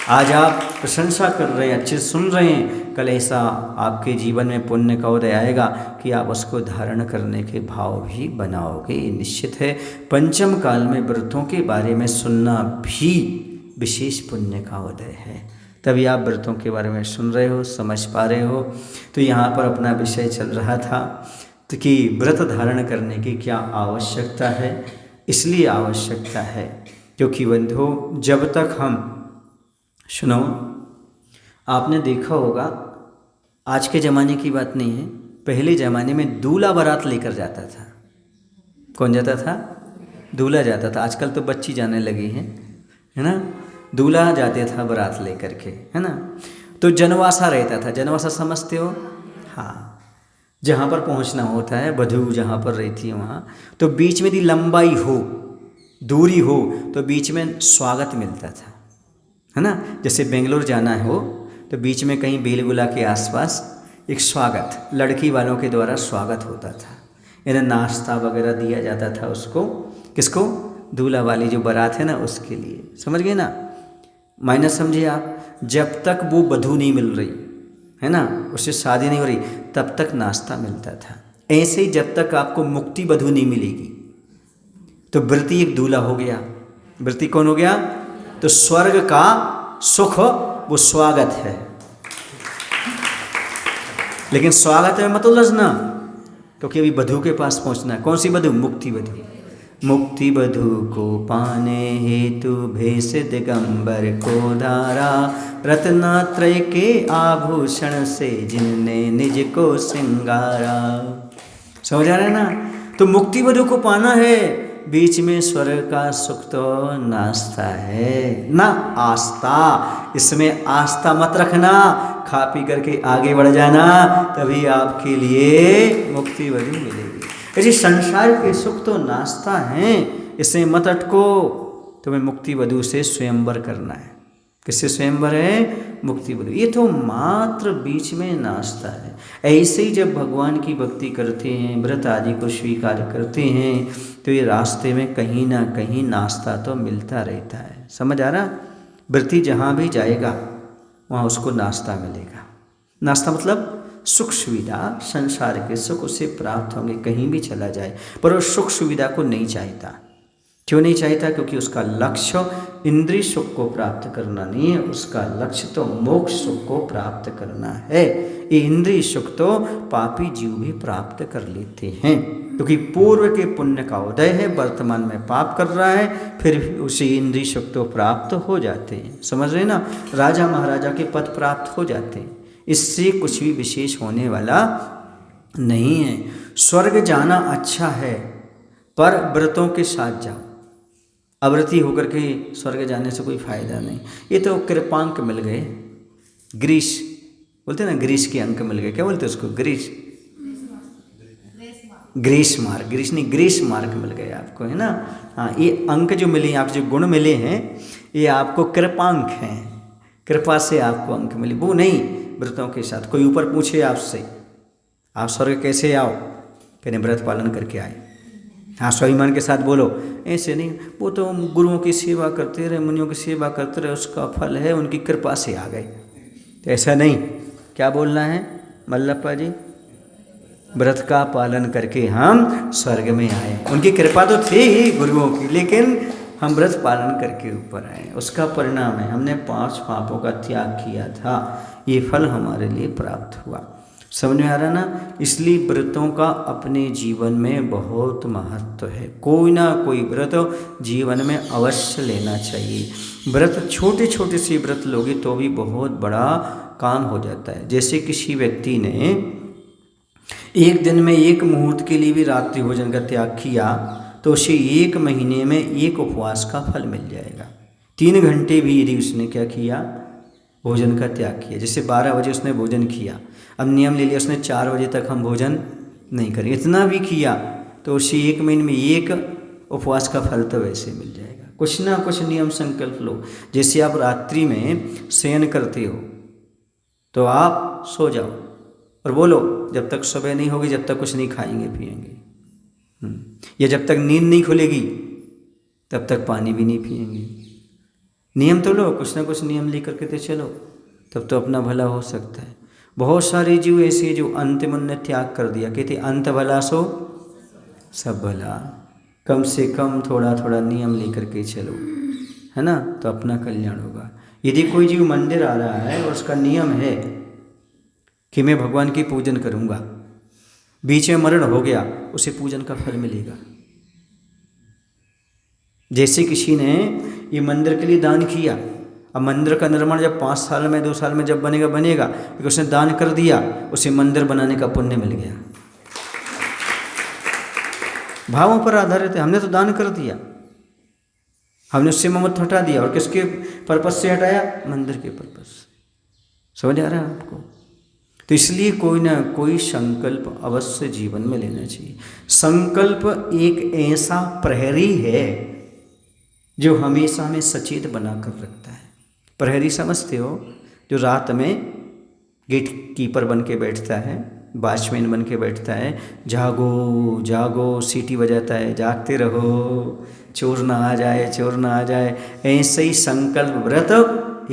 आज आप प्रशंसा कर रहे हैं, अच्छे सुन रहे हैं, कल ऐसा आपके जीवन में पुण्य का उदय आएगा कि आप उसको धारण करने के भाव भी बनाओगे। निश्चित है पंचम काल में व्रतों के बारे में सुनना भी विशेष पुण्य का उदय है। तभी आप व्रतों के बारे में सुन रहे हो, समझ पा रहे हो। तो यहाँ पर अपना विषय चल रहा था तो कि व्रत धारण करने की क्या आवश्यकता है। इसलिए आवश्यकता है क्योंकि बंधु, जब तक हम, सुनो, आपने देखा होगा, आज के ज़माने की बात नहीं है, पहले ज़माने में दूल्हा बारात लेकर जाता था। कौन जाता था? दूल्हा जाता था। आजकल तो बच्ची जाने लगी है ना। दूल्हा जाते था बारात लेकर के, है ना। तो जनवासा रहता था। जनवासा समझते हो? हाँ, जहाँ पर पहुँचना होता है, वधू जहाँ पर रहती है वहाँ, तो बीच में यदि लंबाई हो, दूरी हो, तो बीच में स्वागत मिलता था, है ना। जैसे बेंगलोर जाना हो तो बीच में कहीं बेलगुला के आसपास एक स्वागत, लड़की वालों के द्वारा स्वागत होता था, यानी नाश्ता वगैरह दिया जाता था उसको। किसको? दूल्हा वाली जो बारात है ना, उसके लिए। समझ गए ना? माइनस समझिए आप, जब तक वो वधू नहीं मिल रही है ना, उससे शादी नहीं हो रही, तब तक नाश्ता मिलता था। ऐसे ही जब तक आपको मुक्ति वधू नहीं मिलेगी तो व्रती एक दूल्हा हो गया। व्रती कौन हो गया? तो स्वर्ग का सुख वो स्वागत है। लेकिन स्वागत में मत उलझना, क्योंकि अभी वधू के पास पहुंचना है। कौन सी वधू? मुक्ति वधू। मुक्ति वधू को पाने हेतु भेष दिगंबर को धारा, रत्नात्रय के आभूषण से जिनने निज को सिंगारा। समझ आ रहा है ना? तो मुक्ति वधू को पाना है, बीच में स्वर्ग का सुख तो नाश्ता है ना, आस्था। इसमें आस्था मत रखना, खा पी करके आगे बढ़ जाना, तभी आपके लिए मुक्ति वधू मिलेगी। ऐसे संसार के सुख तो नाश्ता हैं, इसमें मत अटको। तुम्हें मुक्ति वधू से स्वयंवर करना है। किससे स्वयंवर है? मुक्ति वधू। ये तो मात्र बीच में नाश्ता है। ऐसे ही जब भगवान की भक्ति करते हैं, व्रत आदि को स्वीकार करते हैं, तो ये रास्ते में कहीं ना कहीं नाश्ता तो मिलता रहता है। समझ आ रहा? व्रती जहाँ भी जाएगा वहाँ उसको नाश्ता मिलेगा। नाश्ता मतलब सुख सुविधा, संसार के सुख उसे प्राप्त होंगे कहीं भी चला जाए, पर वो सुख सुविधा को नहीं चाहता। क्यों नहीं चाहता? क्योंकि उसका लक्ष्य इंद्रिय सुख को प्राप्त करना नहीं है, उसका लक्ष्य तो मोक्ष सुख को प्राप्त करना है। ये इंद्रिय सुख तो पापी जीव भी प्राप्त कर लेते हैं, क्योंकि पूर्व के पुण्य का उदय है, वर्तमान में पाप कर रहा है, फिर उसे इंद्रिय सुख तो प्राप्त हो जाते हैं। समझ रहे ना? राजा महाराजा के पद प्राप्त हो जाते हैं, इससे कुछ भी विशेष होने वाला नहीं है। स्वर्ग जाना अच्छा है, पर व्रतों के साथ जाओ। अव्रती होकर के स्वर्ग जाने से कोई फायदा नहीं। ये तो कृपांक मिल गए, ग्रीस बोलते ना, ग्रीस के अंक मिल गए। क्या बोलते उसको? ग्रीस मार्क, ग्रीस नहीं, ग्रीस मार्क मिल गए आपको, है ना? हाँ, ये अंक जो मिले, आप जो गुण मिले हैं, ये आपको कृपांक हैं। कृपा से आपको अंक मिले, वो नहीं व्रतों के साथ। कोई ऊपर पूछे आपसे, आप स्वर्ग कैसे आओ? कहने व्रत पालन करके आए। हाँ, स्वाभिमान के साथ बोलो, ऐसे नहीं। वो तो गुरुओं की सेवा करते रहे, मुनियों की सेवा करते रहे, उसका फल है, उनकी कृपा से आ गए। तो ऐसा नहीं। क्या बोलना है मल्लप्पा जी? व्रत का पालन करके हम स्वर्ग में आए। उनकी कृपा तो थी ही गुरुओं की, लेकिन हम व्रत पालन करके ऊपर आए। उसका परिणाम है हमने 5 पापों का त्याग किया था, ये फल हमारे लिए प्राप्त हुआ। समझ में आ रहा ना? इसलिए व्रतों का अपने जीवन में बहुत महत्व है। कोई ना कोई व्रत जीवन में अवश्य लेना चाहिए। व्रत छोटे छोटे से व्रत लोगे तो भी बहुत बड़ा काम हो जाता है। जैसे किसी व्यक्ति ने एक दिन में 1 मुहूर्त के लिए भी रात्रि भोजन का त्याग किया, तो उसे 1 महीने में 1 उपवास का फल मिल जाएगा। 3 घंटे भी यदि उसने क्या किया? भोजन का त्याग किया। जैसे 12 बजे उसने भोजन किया, अब नियम ले लिया उसने 4 बजे तक हम भोजन नहीं करेंगे, इतना भी किया तो उसे 1 महीने में 1 उपवास का फल तो वैसे मिल जाएगा। कुछ ना कुछ नियम संकल्प लो। जैसे आप रात्रि में शयन करते हो तो आप सो जाओ और बोलो जब तक सुबह नहीं होगी, जब तक कुछ नहीं खाएंगे पिएंगे, या जब तक नींद नहीं खुलेगी तब तक पानी भी नहीं पिएंगे। नियम तो लो, कुछ ना कुछ नियम लेकर के तो चलो, तब तो अपना भला हो सकता है। बहुत सारे जीव ऐसे जो अंतिम ने त्याग कर दिया, कहते अंत भला सो सब भला। कम से कम थोड़ा थोड़ा नियम लेकर के चलो, है ना, तो अपना कल्याण होगा। यदि कोई जीव मंदिर आ रहा है और उसका नियम है कि मैं भगवान की पूजन करूँगा, बीच में मरण हो गया, उसे पूजन का फल मिलेगा। जैसे किसी ने ये मंदिर के लिए दान किया, अब मंदिर का निर्माण जब 5 साल में 2 साल में जब बनेगा, क्योंकि उसने दान कर दिया, उसे मंदिर बनाने का पुण्य मिल गया। भावों पर आधारित है। हमने तो दान कर दिया, हमने उससे ममत्व हटा दिया, और किसके पर्पस से हटाया? मंदिर के पर्पस से। समझ आ रहा है आपको? तो इसलिए कोई ना कोई संकल्प अवश्य जीवन में लेना चाहिए। संकल्प एक ऐसा प्रहरी है जो हमेशा हमें सचेत बनाकर रखता है। प्रहरी समझते हो? जो रात में गेट कीपर बन के बैठता है, वॉचमैन बन के बैठता है, जागो जागो सीटी बजाता है, जागते रहो, चोर ना आ जाए, चोर ना आ जाए। ऐसे ही संकल्प व्रत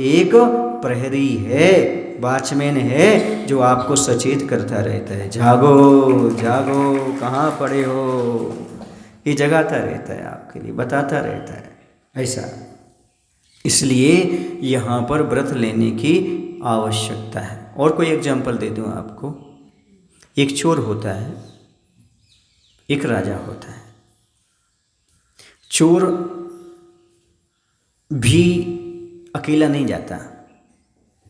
एक प्रहरी है, वॉचमैन है, जो आपको सचेत करता रहता है। जागो जागो, कहाँ पड़े हो, ये जगाता रहता है, आपके लिए बताता रहता है। ऐसा इसलिए यहाँ पर व्रत लेने की आवश्यकता है। और कोई एग्जाम्पल दे दूँ आपको। एक चोर होता है, एक राजा होता है। चोर भी अकेला नहीं जाता।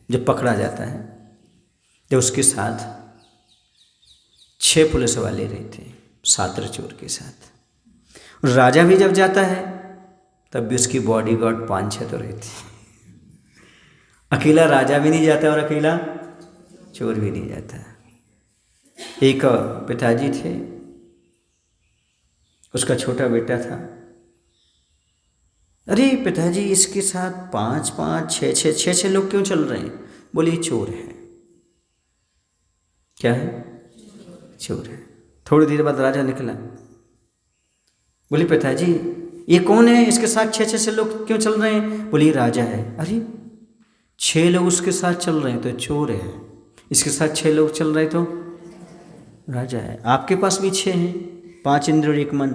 जब पकड़ा जाता है तो उसके साथ 6 पुलिस वाले रहते हैं, सात्र चोर के साथ। राजा भी जब जाता है तब भी उसकी बॉडीगार्ड 5-6 तो रहते हैं। अकेला राजा भी नहीं जाता और अकेला चोर भी नहीं जाता। एक पिताजी थे, उसका छोटा बेटा था। अरे पिताजी, इसके साथ 5-5, 6-6 लोग क्यों चल रहे हैं? बोले चोर है। क्या है? चोर है। थोड़ी देर बाद राजा निकला, बोले पिताजी ये कौन है, इसके साथ 6-6 लोग क्यों चल रहे हैं? बोले राजा है। अरे 6 लोग उसके साथ चल रहे हैं तो चोर है, इसके साथ 6 लोग चल रहे तो राजा है। आपके पास भी 6 हैं, 5 इंद्र और 1 मन।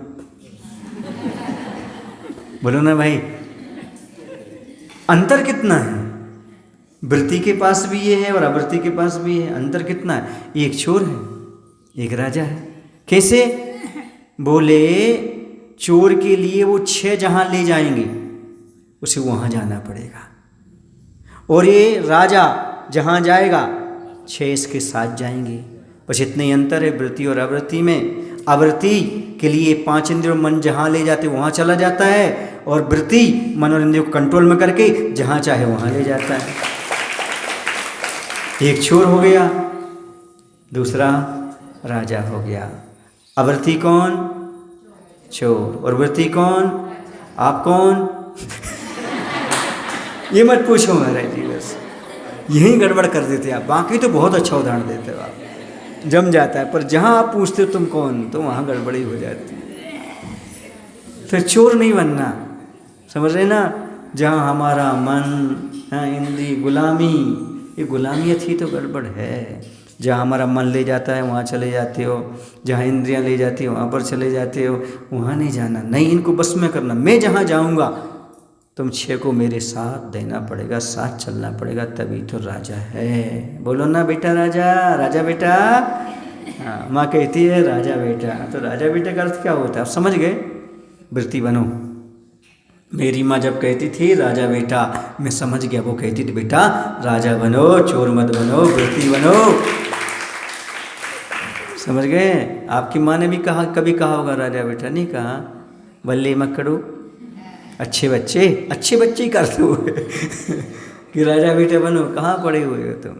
बोलो ना भाई, अंतर कितना है? वृत्ति के पास भी ये है और अवृत्ति के पास भी है। अंतर कितना है? एक चोर है, एक राजा है। कैसे? बोले चोर के लिए वो 6 जहां ले जाएंगे, उसे वहां जाना पड़ेगा, और ये राजा जहां जाएगा 6 इसके साथ जाएंगे। बस इतने ही अंतर है वृत्ति और अवृत्ति में। अवृत्ति के लिए 5 इंद्रियों मन जहाँ ले जाते वहाँ चला जाता है, और वृत्ति मन और इंद्रियों को कंट्रोल में करके जहाँ चाहे वहाँ ले जाता है। एक चोर हो गया, दूसरा राजा हो गया। अवृत्ति कौन? चोर। और वृत्ति कौन? आप कौन? ये मत पूछो महाराज जी, बस यही गड़बड़ कर देते आप। बाकी तो बहुत अच्छा उदाहरण देते हो आप, जम जाता है, पर जहाँ आप पूछते हो तुम कौन, तो वहाँ गड़बड़ी हो जाती है। फिर चोर नहीं बनना, समझ रहे ना? जहाँ हमारा मन, इंद्री, गुलामी, ये गुलामियत ही तो गड़बड़ है। जहाँ हमारा मन ले जाता है वहाँ चले जाते हो, जहाँ इंद्रियाँ ले जाती हो वहाँ पर चले जाते हो, वहाँ नहीं जाना। नहीं, इनको बस में करना। मैं जहाँ जाऊँगा तुम 6 को मेरे साथ देना पड़ेगा, साथ चलना पड़ेगा, तभी तो राजा है। बोलो ना बेटा राजा, राजा बेटा। हाँ, माँ कहती है राजा बेटा, तो राजा बेटा का अर्थ क्या होता है आप समझ गए? वृत्ति बनो। मेरी माँ जब कहती थी राजा बेटा, मैं समझ गया, वो कहती थी बेटा राजा बनो, चोर मत बनो, वृत्ति बनो। समझ गए? आपकी माँ ने भी कहा, कभी कहा होगा राजा बेटा? नहीं कहा। बल्ले मक्कड़ू, अच्छे बच्चे ही करते हुए कि राजा बेटे बनो। कहाँ पड़े हुए हो तुम?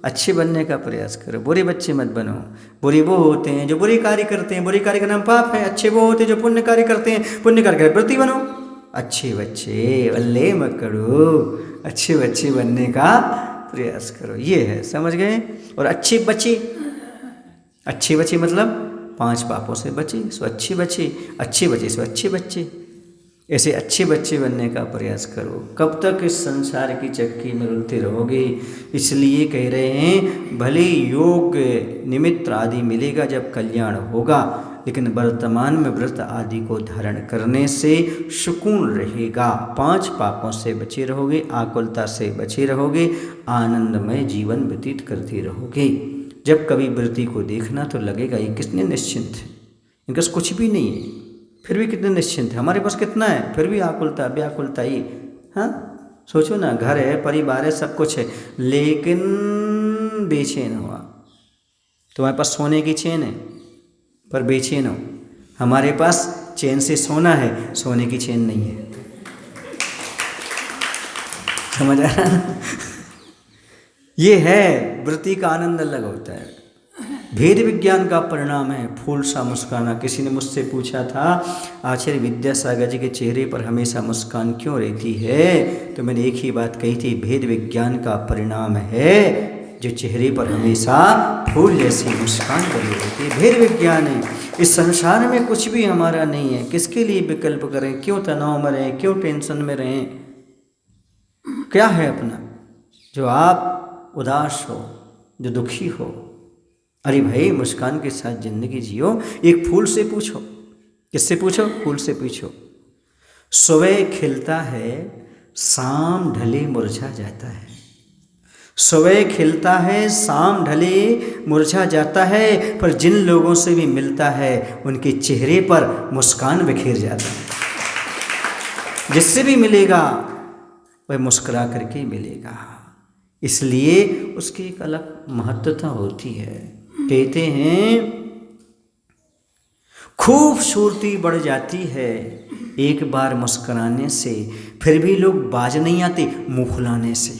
अच्छे बनने का प्रयास करो, बुरे बच्चे मत बनो। बुरे वो होते हैं जो बुरे कार्य करते हैं, बुरे कार्य का नाम पाप है। अच्छे वो होते हैं जो पुण्य कार्य करते हैं, पुण्य कार्य का वृत्ति बनो। अच्छे बच्चे, बल्ले मक्कड़ू, अच्छे बच्चे बनने का प्रयास करो, ये है। समझ गए? और अच्छे बच्चे मतलब 5 पापों से बचे, सो अच्छे बच्चे, अच्छे बच्चे सो अच्छे बच्चे। ऐसे अच्छे बच्चे बनने का प्रयास करो। कब तक इस संसार की चक्की में रुलते रहोगे? इसलिए कह रहे हैं भले योग निमित्त आदि मिलेगा जब कल्याण होगा, लेकिन वर्तमान में व्रत आदि को धारण करने से सुकून रहेगा। 5 पापों से बचे रहोगे, आकुलता से बचे रहोगे, आनंदमय जीवन व्यतीत करते रहोगे। जब कभी वृत्ति को देखना तो लगेगा ये कितने निश्चिंत है, इनका कुछ भी नहीं है, फिर भी कितने निश्चिंत है। हमारे पास कितना है, फिर भी आकुलता व्याकुलता ही। हाँ, सोचो ना, घर है, परिवार है, सब कुछ है, लेकिन बेचैन हुआ। तुम्हारे पास सोने की चैन है पर बेचैन हो। हमारे पास चैन से सोना है, सोने की चैन नहीं है। समझ आ रहा है? ये है, वृत्ति का आनंद अलग होता है। भेद विज्ञान का परिणाम है फूल सा मुस्काना। किसी ने मुझसे पूछा था आचार्य विद्यासागर जी के चेहरे पर हमेशा मुस्कान क्यों रहती है? तो मैंने एक ही बात कही थी, भेद विज्ञान का परिणाम है जो चेहरे पर हमेशा फूल जैसी मुस्कान बनी रहती है। भेद विज्ञान है। इस संसार में कुछ भी हमारा नहीं है, किसके लिए विकल्प करें? क्यों तनाव में रहें, क्यों टेंशन में रहें? क्या है अपना? जो आप उदास हो, जो दुखी हो, अरे भाई मुस्कान के साथ जिंदगी जियो। एक फूल से पूछो, किससे पूछो? फूल से पूछो। सुबह खिलता है, शाम ढले मुरझा जाता है। सुबह खिलता है, शाम ढले मुरझा जाता है, पर जिन लोगों से भी मिलता है उनके चेहरे पर मुस्कान बिखेर जाता है। जिससे भी मिलेगा वह मुस्कुरा करके मिलेगा, इसलिए उसकी एक अलग महत्वता होती है। कहते हैं खूबसूरती बढ़ जाती है एक बार मुस्कुराने से, फिर भी लोग बाज नहीं आते मुँह फुलाने से।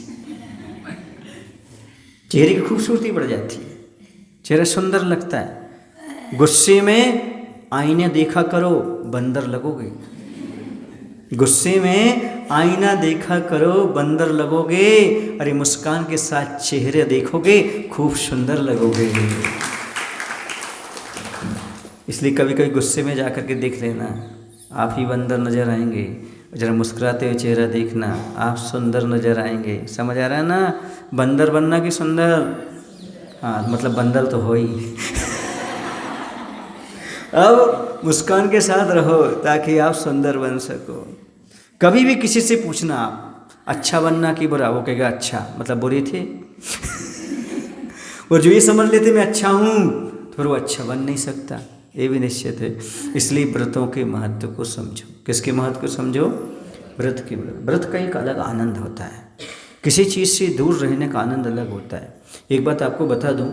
चेहरे की खूबसूरती बढ़ जाती है, चेहरा सुंदर लगता है। गुस्से में आईने देखा करो, बंदर लगोगे। गुस्से में आईना देखा करो, बंदर लगोगे। अरे मुस्कान के साथ चेहरे देखोगे, खूब सुंदर लगोगे। इसलिए कभी कभी गुस्से में जाकर के देख लेना, आप ही बंदर नजर आएंगे। जरा मुस्कुराते हुए चेहरा देखना, आप सुंदर नजर आएंगे। समझ आ रहा है ना? बंदर बनना कि सुंदर? हाँ, मतलब बंदर तो हो ही। अब मुस्कान के साथ रहो ताकि आप सुंदर बन सको। कभी भी किसी से पूछना आप अच्छा बनना कि बुरा, वो कहेगा अच्छा, मतलब बुरे थे। और जो ये समझ लेते मैं अच्छा हूँ तो फिर वो अच्छा बन नहीं सकता, ये भी निश्चित है। इसलिए व्रतों के महत्व को समझो। किसके महत्व को समझो? व्रत के। व्रत का एक अलग आनंद होता है, किसी चीज़ से दूर रहने का आनंद अलग होता है। एक बात आपको बता दूं,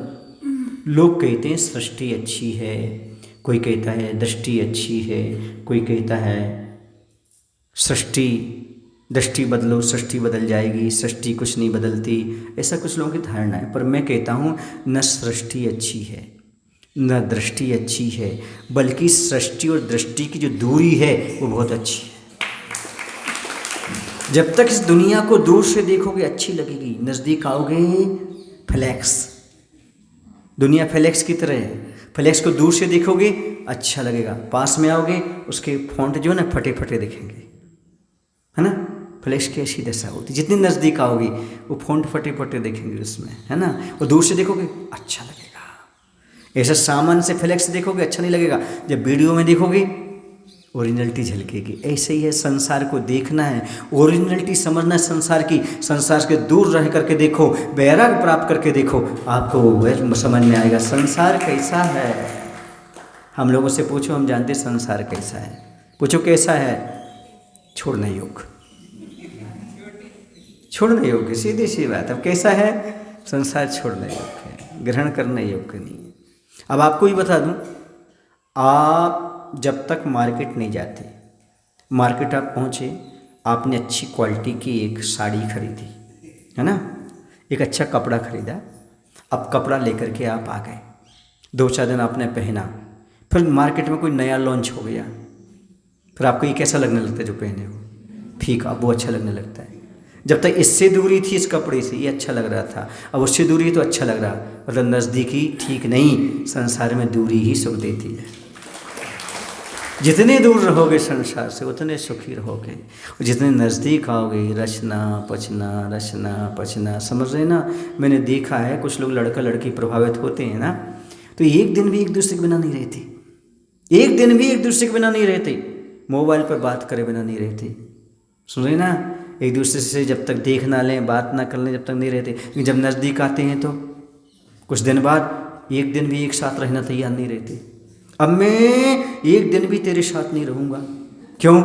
लोग कहते हैं सृष्टि अच्छी है, कोई कहता है दृष्टि अच्छी है, कोई कहता है दृष्टि बदलो सृष्टि बदल जाएगी, सृष्टि कुछ नहीं बदलती, ऐसा कुछ लोगों की धारणा है। पर मैं कहता हूँ न सृष्टि अच्छी है न दृष्टि अच्छी है, बल्कि सृष्टि और दृष्टि की जो दूरी है वो बहुत अच्छी है। जब तक इस दुनिया को दूर से देखोगे अच्छी लगेगी, नज़दीक आओगे फ्लैक्स, दुनिया फ्लैक्स की तरह है। फ्लैक्स को दूर से देखोगे अच्छा लगेगा, पास में आओगे उसके फॉन्ट जो है ना फटे फटे दिखेंगे, है ना। फ्लैक्स की ऐसी दशा होती, जितनी नज़दीक आओगी वो फॉन्ट फटे फटे दिखेंगे उसमें, है ना। और दूर से देखोगे अच्छा लगेगा। ऐसा सामान से फ्लैक्स देखोगे अच्छा नहीं लगेगा, जब वीडियो में देखोगे ओरिजिनलिटी झलकेगी। ऐसे ही है, संसार को देखना है, ओरिजिनलिटी समझना है संसार की। संसार से दूर रह करके देखो, वैराग प्राप्त करके देखो, आपको वो समझ में आएगा संसार कैसा है। हम लोगों से पूछो, हम जानते संसार कैसा है, पूछो कैसा है, छोड़ने योग्य, छोड़ने योग्य, सीधी सी बात। अब कैसा है संसार? छोड़ने योग्य है, ग्रहण करने योग्य नहीं है। अब आपको ही बता दूं, आप जब तक मार्केट नहीं जाते, मार्केट आप पहुँचे, आपने अच्छी क्वालिटी की एक साड़ी खरीदी, है ना, एक अच्छा कपड़ा खरीदा, अब कपड़ा लेकर के आप आ गए, 2-4 दिन आपने पहना, फिर मार्केट में कोई नया लॉन्च हो गया, फिर आपको ये कैसा लगने लगता है? जो पहने हो फीका, वो अच्छा लगने लगता है। जब तक इससे दूरी थी इस कपड़े से ये अच्छा लग रहा था, अब उससे दूरी तो अच्छा लग रहा, मतलब नज़दीकी ठीक नहीं, संसार में दूरी ही सुख देती है। जितने दूर रहोगे संसार से उतने सुखी रहोगे, और जितने नज़दीक आओगे रचना पचना, समझ रहे ना। मैंने देखा है कुछ लोग लड़का लड़की प्रभावित होते हैं ना, तो एक दिन भी एक दूसरे के बिना नहीं रहते, एक दिन भी एक दूसरे के बिना नहीं रहते, मोबाइल पर बात करे बिना नहीं रहते। सुन रहे ना, एक दूसरे से जब तक देख ना लें, बात ना कर लें, जब तक नहीं रहते। लेकिन जब नज़दीक आते हैं तो कुछ दिन बाद एक दिन भी एक साथ रहना तैयार नहीं रहते। अब मैं एक दिन भी तेरे साथ नहीं रहूँगा, क्यों?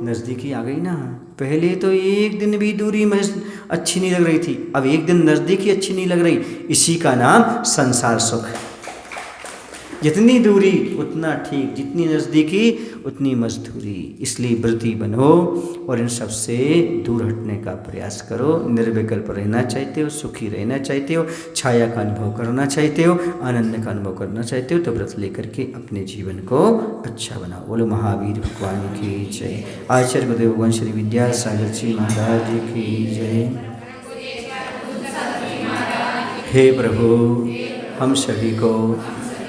नज़दीकी आ गई ना। पहले तो एक दिन भी दूरी में अच्छी नहीं लग रही थी, अब एक दिन नज़दीकी अच्छी नहीं लग रही। इसी का नाम संसार सुख है। जितनी दूरी उतना ठीक, जितनी नज़दीकी उतनी मजदूरी। इसलिए व्रती बनो और इन सब से दूर हटने का प्रयास करो। निर्विकल्प रहना चाहते हो, सुखी रहना चाहते हो, छाया का अनुभव करना चाहते हो, आनंद का अनुभव करना चाहते हो, तो व्रत लेकर के अपने जीवन को अच्छा बनाओ। बोलो महावीर भगवान की जय। आचार्य गुरुदेव भगवान श्री विद्यासागर जी महाराज की जय। हे प्रभु, हम सभी को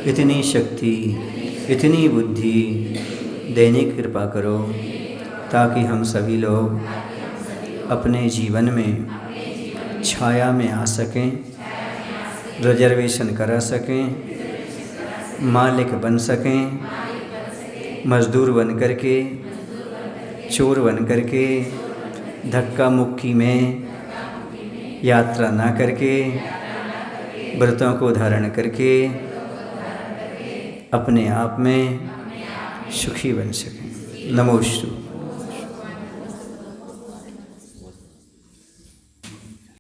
इतनी शक्ति, इतनी बुद्धि देने की कृपा करो, ताकि हम सभी लोग अपने जीवन में छाया में आ सकें, रिजर्वेशन करा सकें, मालिक बन सकें, मजदूर बन करके, चोर बन करके, धक्का मुक्की में यात्रा ना करके, व्रतों को धारण करके अपने आप में सुखी बन सकें। नमो शिवाय।